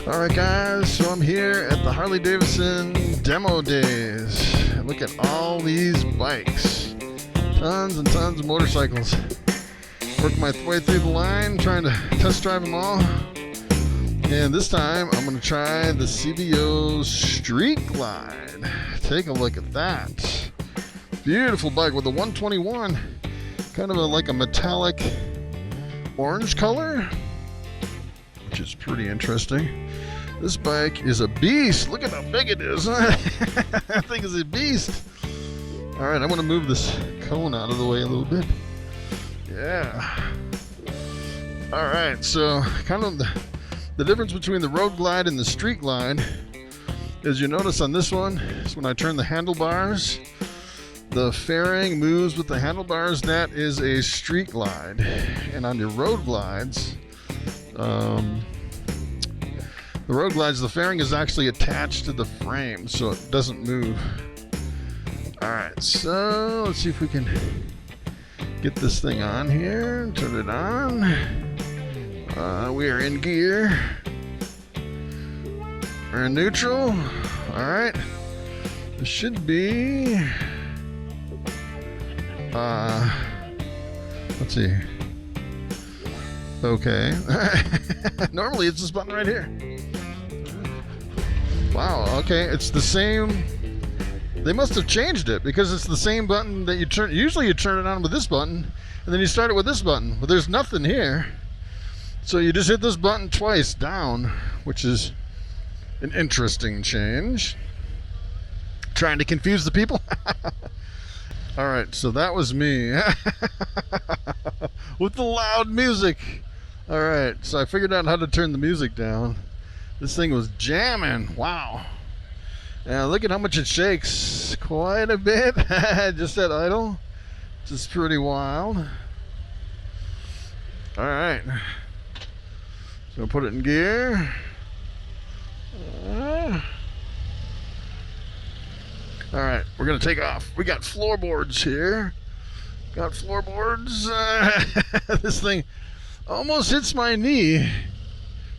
Alright guys, so I'm here at the Harley Davidson demo days. Look at all these bikes. Tons and tons of motorcycles. Work my way through the line, trying to test drive them all. And this time, I'm going to try the CVO Street Glide. Take a look at that. Beautiful bike with a 121. Kind of like a metallic orange color, which is pretty interesting. This bike is a beast. Look at how big it is. That thing is a beast. All right, I'm going to move this cone out of the way a little bit. Yeah. All right, so kind of the difference between the road glide and the street glide is, you notice on this one is when I turn the handlebars, the fairing moves with the handlebars. That is a street glide. And on your road glides, the fairing is actually attached to the frame, so it doesn't move. Alright, so let's see if we can get this thing on here. Turn it on. We are in gear. We're in neutral. Alright. This should be... let's see. Okay. Normally it's this button right here. Wow, okay, it's the same. They must have changed it because it's the same button that you turn. Usually you turn it on with this button and then you start it with this button, but there's nothing here. So you just hit this button twice down, which is an interesting change. Trying to confuse the people. All right, so that was me with the loud music. All right, so I figured out how to turn the music down. This thing was jamming. Wow. Now look at how much it shakes. Quite a bit. Just at idle. Just pretty wild. All right. So put it in gear. All right, we're gonna take off. We got floorboards here. Got floorboards. This thing almost hits my knee,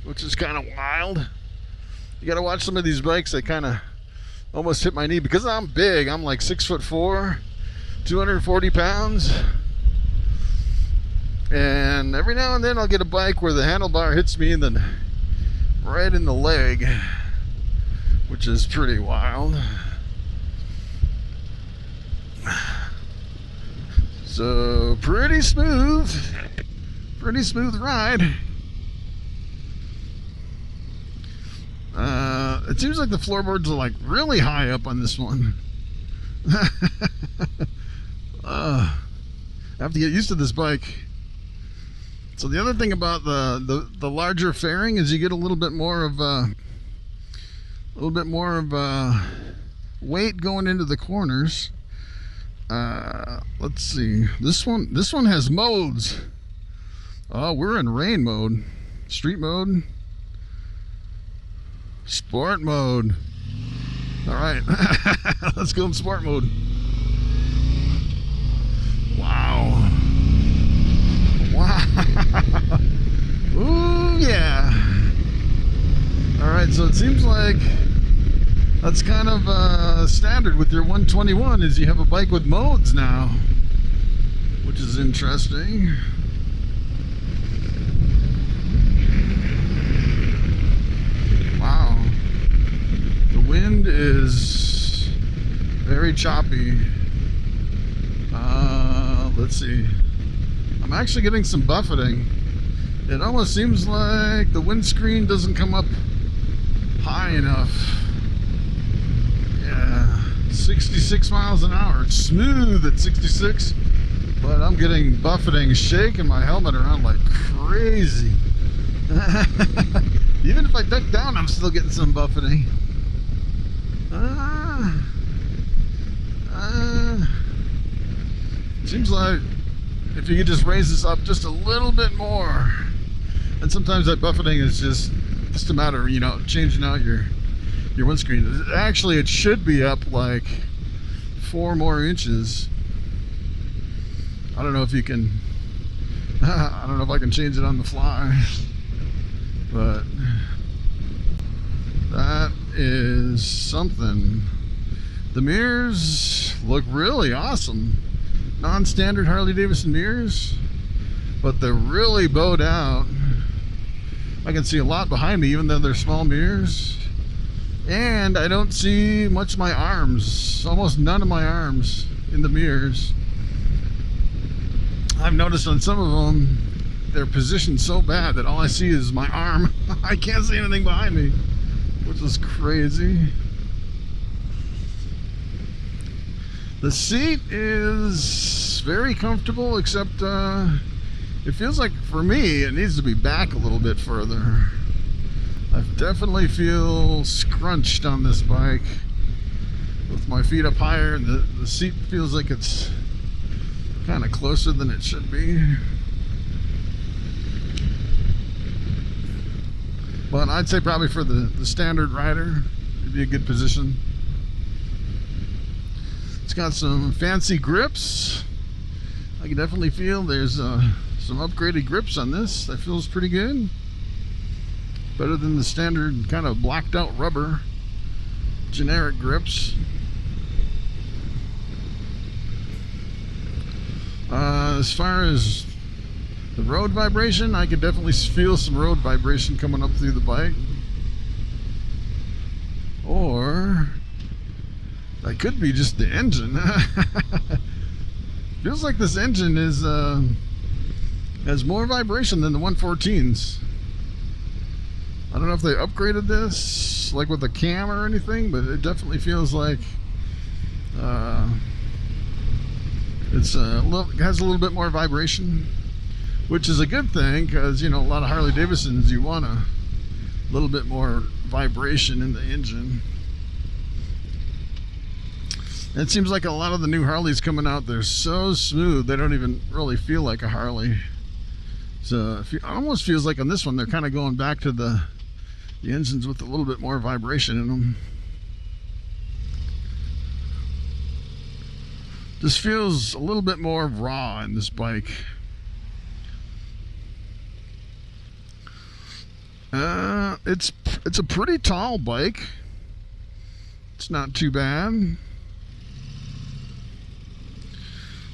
which is kind of wild. You gotta watch some of these bikes that kind of almost hit my knee because I'm big. I'm like 6'4", 240 pounds. And every now and then I'll get a bike where the handlebar hits me and then right in the leg, which is pretty wild. So pretty smooth ride. It seems like the floorboards are like really high up on this one. I have to get used to this bike. So the other thing about the larger fairing is you get a little bit more of weight going into the corners. Let's see. This one has modes. Oh, we're in rain mode, street mode, sport mode. All right, let's go in sport mode. Wow. Ooh, yeah. All right, so it seems like that's kind of standard with your 121 is you have a bike with modes now, which is interesting. Wow. The wind is very choppy. Let's see. I'm actually getting some buffeting. It almost seems like the windscreen doesn't come up high enough. Yeah, 66 miles an hour. It's smooth at 66, but I'm getting buffeting, shaking my helmet around like crazy. Even if I duck down, I'm still getting some buffeting. Seems like if you could just raise this up just a little bit more. And sometimes that buffeting is just a matter of, you know, changing out your windscreen. Actually, it should be up like 4 more inches. I don't know if you can, I don't know if I can change it on the fly, but is something. The mirrors look really awesome. Non-standard Harley Davidson mirrors, but they're really bowed out. I can see a lot behind me even though they're small mirrors. And I don't see much of my arms, almost none of my arms in the mirrors. I've noticed on some of them, they're positioned so bad that all I see is my arm. I can't see anything behind me, which is crazy. The seat is very comfortable, except it feels like, for me, it needs to be back a little bit further. I definitely feel scrunched on this bike with my feet up higher, and the seat feels like it's kind of closer than it should be. But I'd say probably for the standard rider, it'd be a good position. It's got some fancy grips. I can definitely feel there's some upgraded grips on this. That feels pretty good. Better than the standard kind of blacked out rubber generic grips. As far as the road vibration, I could definitely feel some road vibration coming up through the bike. Or that could be just the engine. Feels like this engine is has more vibration than the 114s. I don't know if they upgraded this, like with the cam or anything, but it definitely feels like it has a little bit more vibration, which is a good thing, because you know, a lot of Harley Davidsons, you want a little bit more vibration in the engine. And it seems like a lot of the new Harleys coming out, they're so smooth they don't even really feel like a Harley. So it almost feels like on this one they're kind of going back to the engines with a little bit more vibration in them. This feels a little bit more raw in this bike. It's a pretty tall bike. It's not too bad.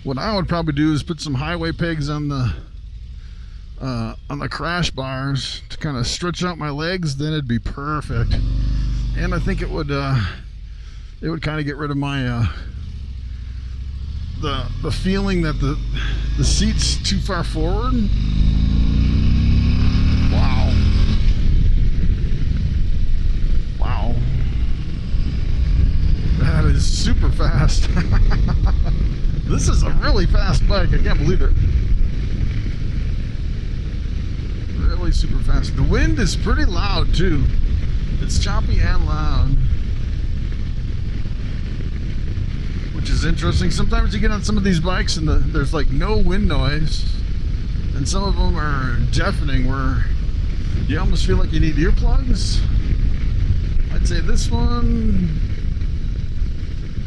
What I would probably do is put some highway pegs on the crash bars to kind of stretch out my legs. Then it'd be perfect. And I think it would kind of get rid of my the feeling that the seat's too far forward. Wow, that is super fast. This is a really fast bike. I can't believe it. Really super fast. The wind is pretty loud too. It's choppy and loud, which is interesting. Sometimes you get on some of these bikes and there's like no wind noise, and some of them are deafening where you almost feel like you need earplugs. I'd say this one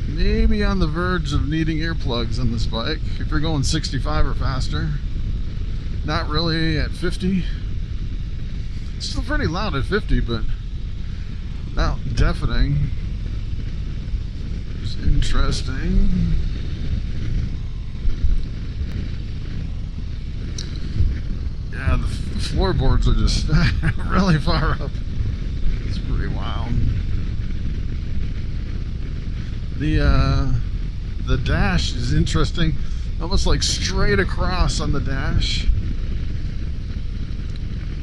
maybe on the verge of needing earplugs on this bike if you're going 65 or faster. Not really at 50. It's still pretty loud at 50, but not deafening. It's interesting. Yeah, the floorboards are just really far up. It's pretty wild. The dash is interesting, almost like straight across on the dash.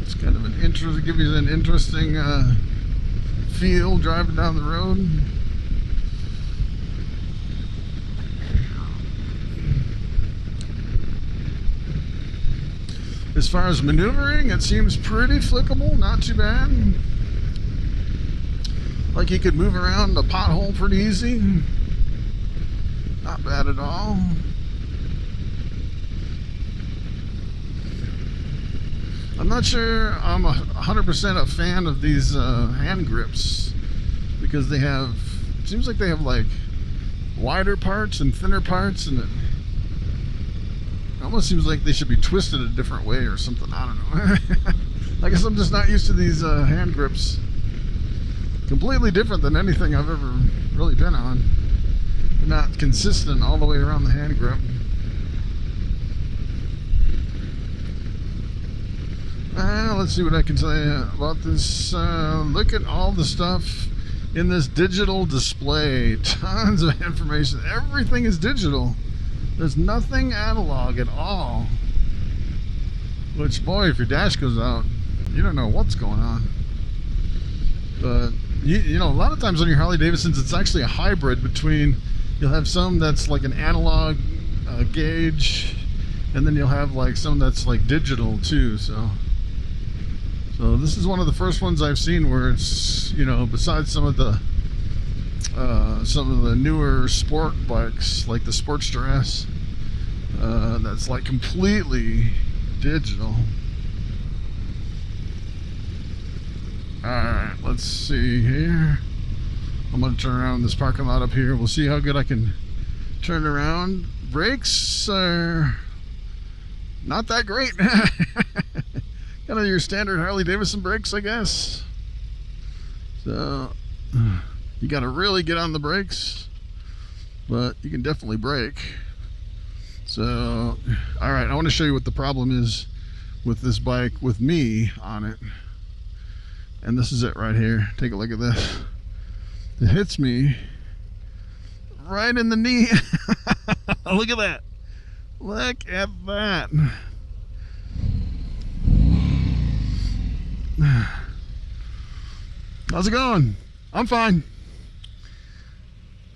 It's kind of an interesting, give you an interesting feel driving down the road. As far as maneuvering, it seems pretty flickable, not too bad. Like you could move around a pothole pretty easy. Not bad at all. I'm not sure I'm 100% a fan of these hand grips, because they have, it seems like they have like wider parts and thinner parts, and it almost seems like they should be twisted a different way or something. I don't know. I guess I'm just not used to these hand grips. completely different than anything I've ever really been on. They're not consistent all the way around the hand grip. Let's see what I can tell you about this. Look at all the stuff in this digital display. Tons of information. Everything is digital. There's nothing analog at all. Which, boy, if your dash goes out, you don't know what's going on. But you know, a lot of times on your Harley Davidsons, it's actually a hybrid between, you'll have some that's like an analog gauge, and then you'll have like some that's like digital too. So this is one of the first ones I've seen where it's, you know, besides some of the newer sport bikes like the Sportster S, that's like completely digital. Alright, let's see here. I'm going to turn around this parking lot up here. We'll see how good I can turn around. Brakes are not that great. Kind of your standard Harley Davidson brakes, I guess. So you got to really get on the brakes, but you can definitely brake. So, alright, I want to show you what the problem is with this bike with me on it. And this is it right here. Take a look at this. It hits me right in the knee. Look at that. Look at that. How's it going? I'm fine.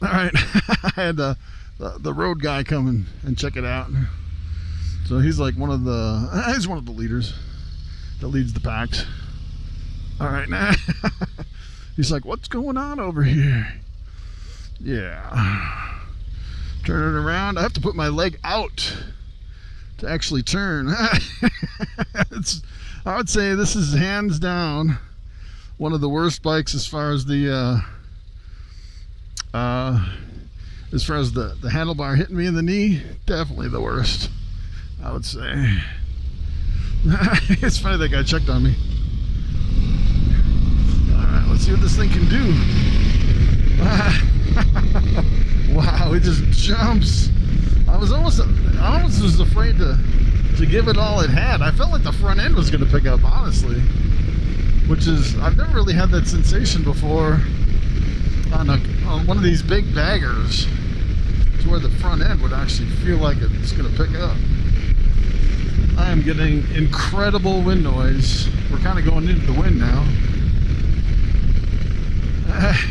All right. I had the road guy come and check it out. So he's like one of the leaders that leads the packs. All right, now he's like, what's going on over here? Yeah. Turn it around. I have to put my leg out to actually turn. I would say this is hands down one of the worst bikes as far as the handlebar hitting me in the knee. Definitely the worst, I would say. It's funny that guy checked on me. Let's see what this thing can do. Wow, it just jumps. I almost was afraid to give it all it had. I felt like the front end was going to pick up, honestly. Which is, I've never really had that sensation before on one of these big baggers, to where the front end would actually feel like it's going to pick up. I am getting incredible wind noise. We're kind of going into the wind now.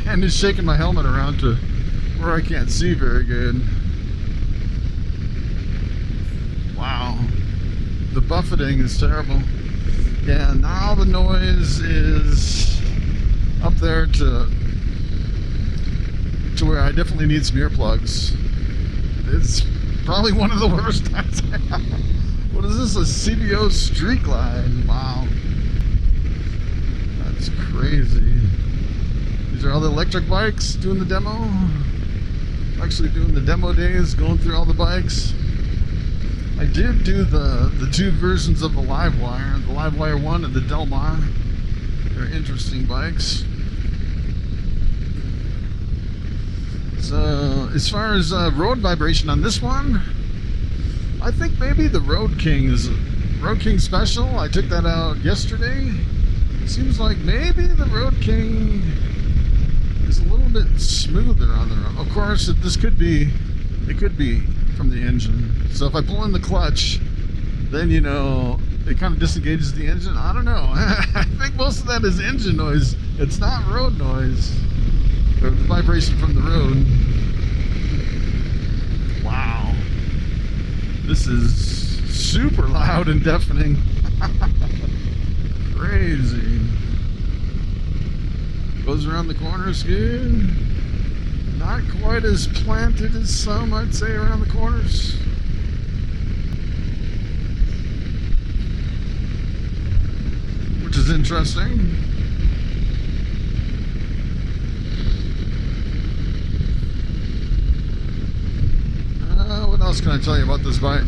And it's shaking my helmet around to where I can't see very good. Wow. The buffeting is terrible. Yeah, now the noise is up there to where I definitely need some earplugs. It's probably one of the worst times. What is this? A CVO Street Glide? Wow. That's crazy. These are all the electric bikes doing the demo. Actually doing the demo days, going through all the bikes. I did do the two versions of the Livewire, the Livewire 1 and the Del Mar. They're interesting bikes. So as far as road vibration on this one, I think maybe the Road King is Road King Special. I took that out yesterday. Seems like maybe the Road King is a little bit smoother on the road. Of course, it could be from the engine. So if I pull in the clutch, then, you know, it kind of disengages the engine. I don't know. I think most of that is engine noise. It's not road noise, or the vibration from the road. Wow. This is super loud and deafening. Crazy. Goes around the corners good. Not quite as planted as some, I'd say, around the corners. Which is interesting. What else can I tell you about this bike?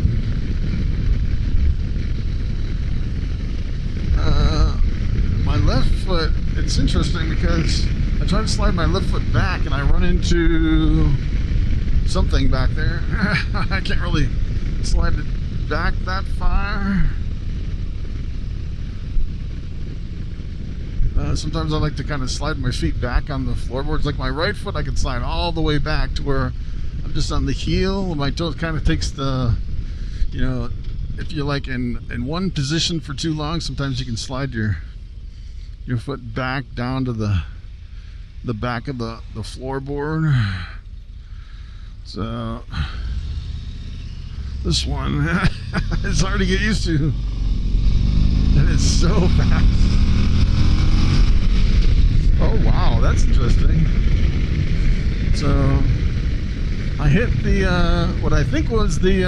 My left foot, it's interesting because I try to slide my left foot back and I run into something back there. I can't really slide it back that far. Sometimes I like to kind of slide my feet back on the floorboards. Like my right foot, I can slide all the way back to where I'm just on the heel. My toe kind of takes the, you know, if you're like in one position for too long, sometimes you can slide your foot back down to the back of the floorboard. So this one is hard to get used to. And it's so fast. Oh wow, that's interesting. So I hit the what I think was the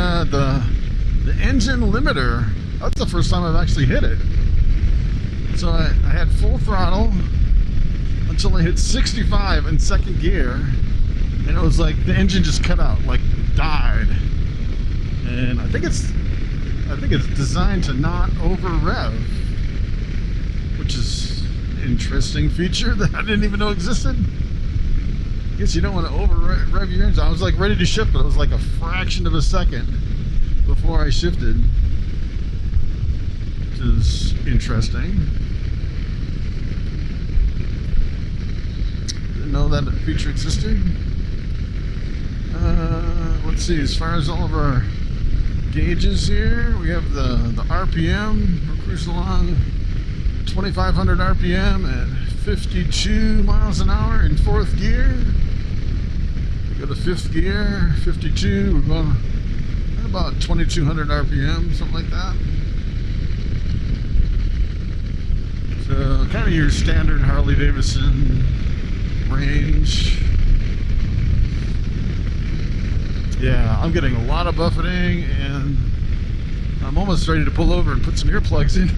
engine limiter. That's the first time I've actually hit it. So I had full throttle until I hit 65 in second gear, and it was like the engine just cut out, like died. And I think it's designed to not over rev, which is interesting feature that I didn't even know existed. I guess you don't want to over rev your engine. I was like ready to shift, but it was like a fraction of a second before I shifted, which is interesting. Didn't know that feature existed. Let's see, as far as all of our gauges here, we have the RPM. We're cruising along 2,500 RPM at 52 miles an hour in fourth gear. We go to fifth gear, 52. We're going at about 2,200 RPM, something like that. So kind of your standard Harley Davidson range. Yeah, I'm getting a lot of buffeting, and I'm almost ready to pull over and put some earplugs in.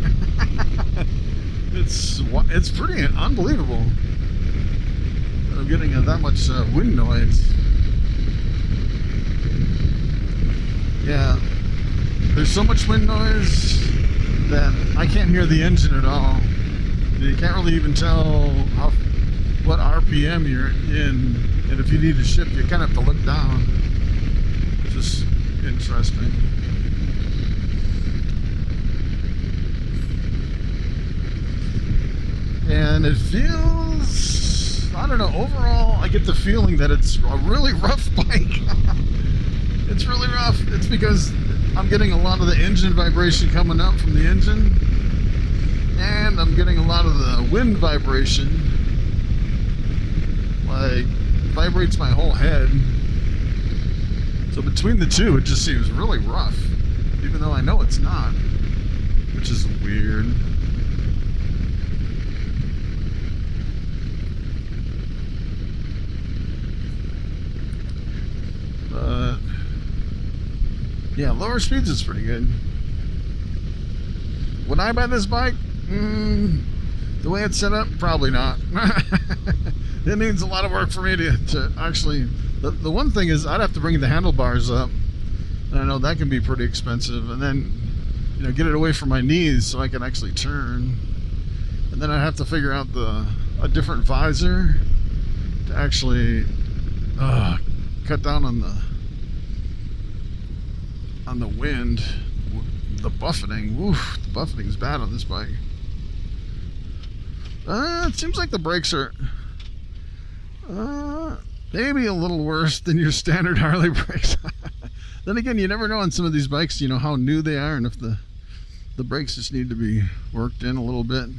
It's pretty unbelievable that I'm getting that much wind noise. Yeah, there's so much wind noise that I can't hear the engine at all. You can't really even tell what RPM you're in, and if you need to shift, you kind of have to look down. It's just interesting. And it feels, I don't know, overall I get the feeling that it's a really rough bike. It's really rough. It's because I'm getting a lot of the engine vibration coming up from the engine, and I'm getting a lot of the wind vibration, like vibrates my whole head. So between the two, it just seems really rough, even though I know it's not, which is weird. But yeah, lower speeds is pretty good. Would I buy this bike? The way it's set up, probably not. It needs a lot of work for me to actually. The one thing is I'd have to bring the handlebars up, and I know that can be pretty expensive, and then get it away from my knees so I can actually turn, and then I'd have to figure out a different visor to actually cut down on the wind, the buffeting. Woof, the buffeting's bad on this bike. It seems like the brakes are maybe a little worse than your standard Harley brakes. Then again, you never know on some of these bikes, how new they are, and if the brakes just need to be worked in a little bit.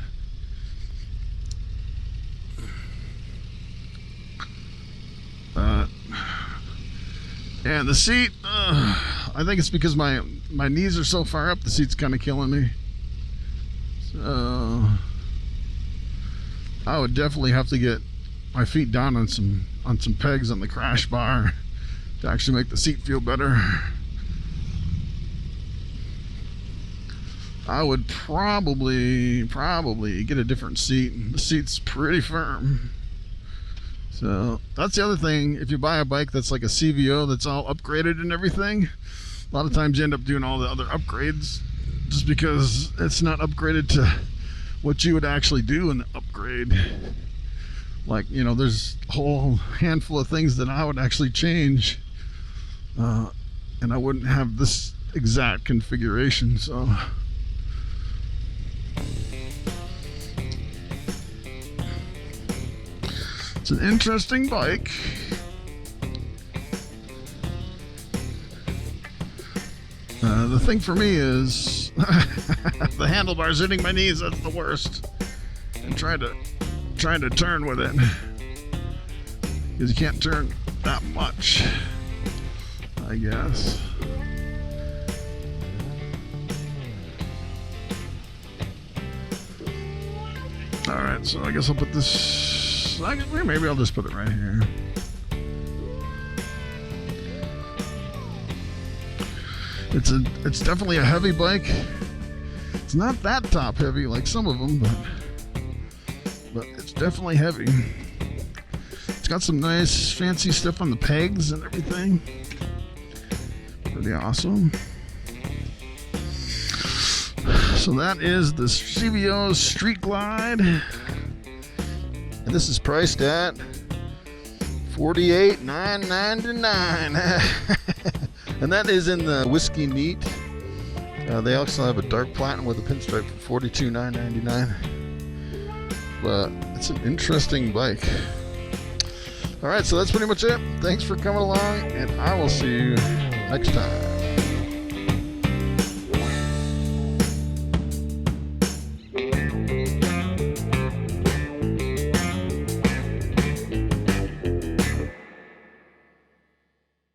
And the seat, I think it's because my knees are so far up, the seat's kind of killing me. So I would definitely have to get my feet down on some pegs on the crash bar to actually make the seat feel better. I would probably get a different seat. The seat's pretty firm. So that's the other thing. If you buy a bike that's like a CVO that's all upgraded and everything, a lot of times you end up doing all the other upgrades just because it's not upgraded to what you would actually do in the upgrade. Like, you know, there's a whole handful of things that I would actually change, and I wouldn't have this exact configuration. So it's an interesting bike. The thing for me is the handlebars hitting my knees. That's the worst. And trying to turn with it, because you can't turn that much, I guess. All right, so I guess I'll put this. Maybe I'll just put it right here. It's definitely a heavy bike. It's not that top heavy like some of them, but it's definitely heavy. It's got some nice fancy stuff on the pegs and everything. Pretty awesome. So that is the CVO Street Glide, and this is priced at $48,999. And that is in the Whiskey Neat. They also have a dark platinum with a pinstripe for $42,999. But it's an interesting bike. All right, so that's pretty much it. Thanks for coming along, and I will see you next time.